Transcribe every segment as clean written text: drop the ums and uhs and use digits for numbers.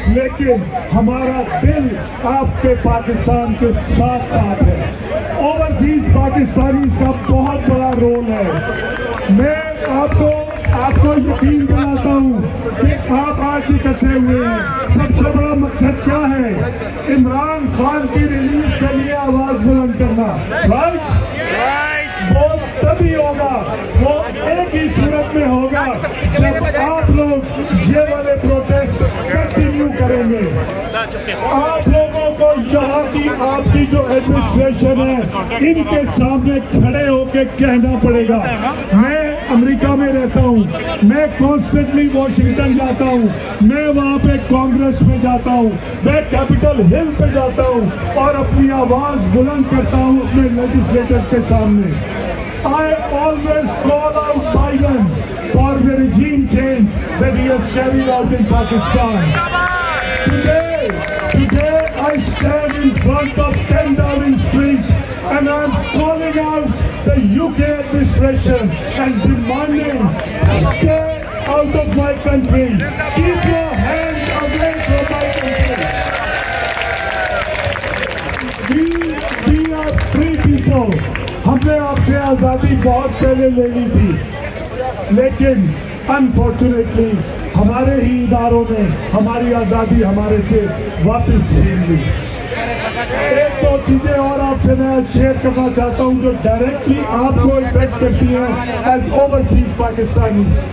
لیکن ہمارا دل آپ کے پاکستان کے ساتھ ساتھ ہے. اوورسیز پاکستانیز کا بہت بڑا رول ہے. میں آپ کو یقین دلاتا ہوں کہ آپ آج اکٹھے ہوئے ہیں. سب سے بڑا مقصد کیا ہے؟ عمران خان کی ریلیز کے لیے آواز بلند کرنا. رائٹ؟ وہ تبھی ہوگا، وہ ایک ہی صورت میں ہوگا جب آپ لوگ یہ والے پروٹیسٹ کنٹینیو کریں گے. آپ لوگوں کو یہاں کی آپ کی جو ایڈمنسٹریشن ہے ان کے سامنے کھڑے ہو کے کہنا پڑے گا. میں امریکہ میں رہتا ہوں، میں کانسٹنٹلی واشنگٹن جاتا ہوں، میں وہاں پہ کانگریس میں جاتا ہوں، میں کیپٹل ہل پہ جاتا ہوں اور اپنی آواز بلند کرتا ہوں اپنے لیجسلیٹرز کے سامنے. I always call out Biden for the regime change that he has carried out in Pakistan. Today I stand in front of 10 Downing Street and I'm calling out the UK administration and demanding, stay out of my country. Keep your hands away from my country. We are free people. ہم نے آپ سے آزادی بہت پہلے لے لی تھی، لیکن انفارچونیٹلی ہمارے ہی اداروں نے ہماری آزادی ہمارے سے واپس چھین لی. ایک دو چیزیں اور آپ سے میں شیئر کرنا چاہتا ہوں جو ڈائریکٹلی آپ کو افیکٹ کرتی ہیں ایز اوورسیز پاکستانیز.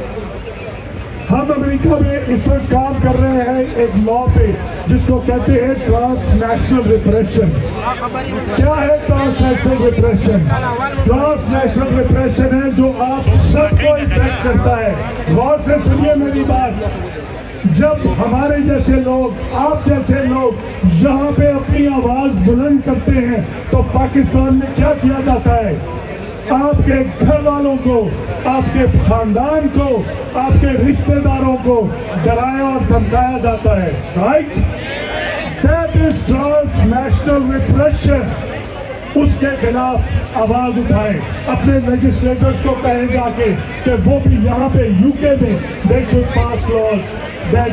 ہم امریکہ میں اس وقت کام کر رہے ہیں ایک لا پہ جس کو کہتے ہیں ٹرانس نیشنل ریپریشن. کیا ہے transnational repression? Transnational repression ہے جو آپ سب کو افیکٹ کرتا ہے. غور سے سنیے میری بات. جب ہمارے جیسے لوگ، آپ جیسے لوگ یہاں پہ اپنی آواز بلند کرتے ہیں تو پاکستان میں کیا کیا جاتا ہے؟ آپ کے گھر والوں کو، آپ کے خاندان کو، آپ کے رشتہ داروں کو ڈرایا اور دھمکایا جاتا ہے. Right? That is transnational repression. اس کے خلاف آواز اٹھائیں. اپنے لیجسلیٹرز کو کہیں جا کے کہ وہ بھی یہاں پہ یو کے میں they should pass laws that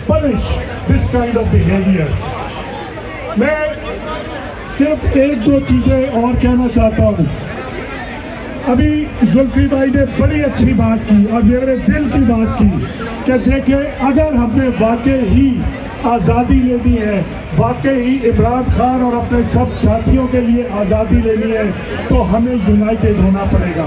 punish this kind of behavior. میں صرف ایک دو چیزیں اور کہنا چاہتا ہوں. ابھی زلفی بھائی نے بڑی اچھی بات کی اور میرے دل کی بات کی کہ دیکھیں اگر ہم نے واقعی ہی آزادی لینی ہے، واقعی عمران خان اور اپنے سب ساتھیوں کے لیے آزادی لینی ہے تو ہمیں یونائٹڈ ہونا پڑے گا.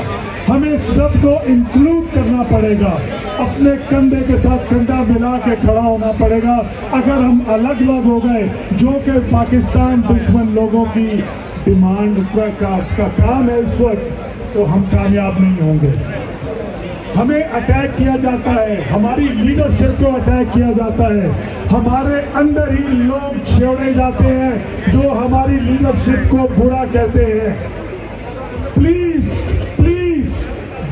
ہمیں سب کو انکلوڈ کرنا پڑے گا. اپنے کندھے کے ساتھ کندھا ملا کے کھڑا ہونا پڑے گا. اگر ہم الگ الگ ہو گئے جو کہ پاکستان دشمن لوگوں کی ڈیمانڈ کا کام ہے اس وقت، تو ہم کامیاب نہیں ہوں گے. ہمیں اٹیک کیا جاتا ہے، ہماری لیڈرشپ کو اٹیک کیا جاتا ہے، ہمارے اندر ہی لوگ چھوڑے جاتے ہیں جو ہماری لیڈرشپ کو برا کہتے ہیں. Please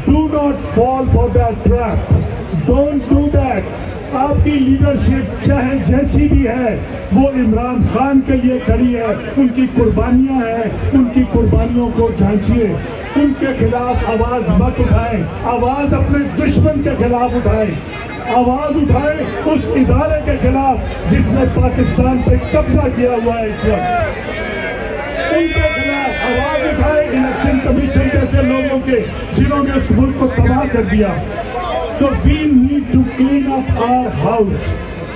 do not fall for that trap. Don't do that. آپ کی لیڈرشپ چاہے جیسی بھی ہے وہ عمران خان کے لیے کھڑی ہے. ان کی قربانیاں ہیں، ان کی قربانیوں کو جانچیے. ان کے خلاف آواز مت اٹھائیں. آواز اپنے دشمن کے خلاف اٹھائیں. آواز اٹھائیں اس ادارے کے خلاف جس نے پاکستان پہ قبضہ کیا ہوا ہے اس وقت. ان کے خلاف آواز اٹھائیں الیکشن کمیشن جیسے لوگوں کے جنہوں نے اس ملک کو تباہ کر دیا. So we need to clean up our house.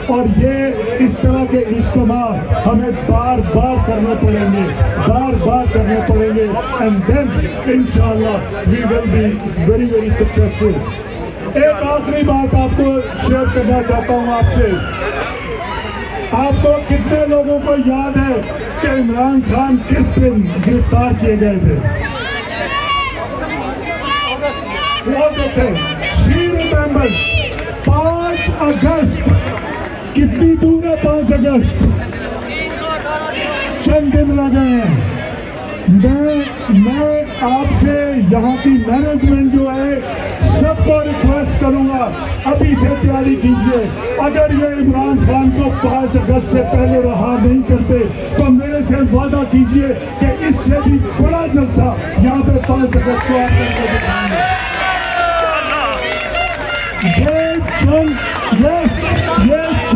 اور یہ اس طرح کے اجتماع ہمیں بار بار کرنے پڑیں گے، and then inshallah we will be very very successful. ایک آخری بات آپ کو شیئر کرنا چاہتا ہوں آپ سے. آپ کو کتنے لوگوں کو یاد ہے کہ عمران خان کس دن گرفتار کیے گئے تھے؟ وہ دیکھیں she remembers 5 اگست. کتنی دور ہے 5 اگست؟ چند دن لگے ہیں. میں آپ سے یہاں کی مینجمنٹ جو ہے سب کو ریکویسٹ کروں گا ابھی سے تیاری کیجئے. اگر یہ عمران خان کو 5 اگست سے پہلے رہا نہیں کرتے تو میرے سے وعدہ کیجئے کہ اس سے بھی بڑا جلسہ یہاں پہ 5 اگست کو آپ کر کے دکھائیں گے. یہ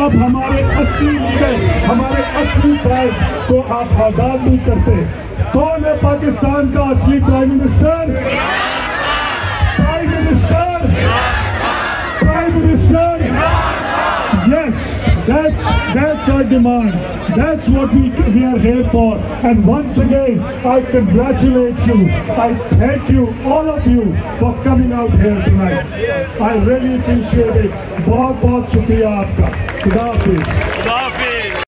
آپ ہمارے اصلی لیڈر، ہمارے اصلی قائد کو آپ آزاد نہیں کرتے. کون ہے پاکستان کا اصلی prime minister? Prime minister, prime minister. Yes, that's our demand. That's what we are here for. And once again, I congratulate you. I thank you, all of you, for coming out here tonight. I really appreciate it. بہت بہت شکریہ آپ کا. خدا حافظ.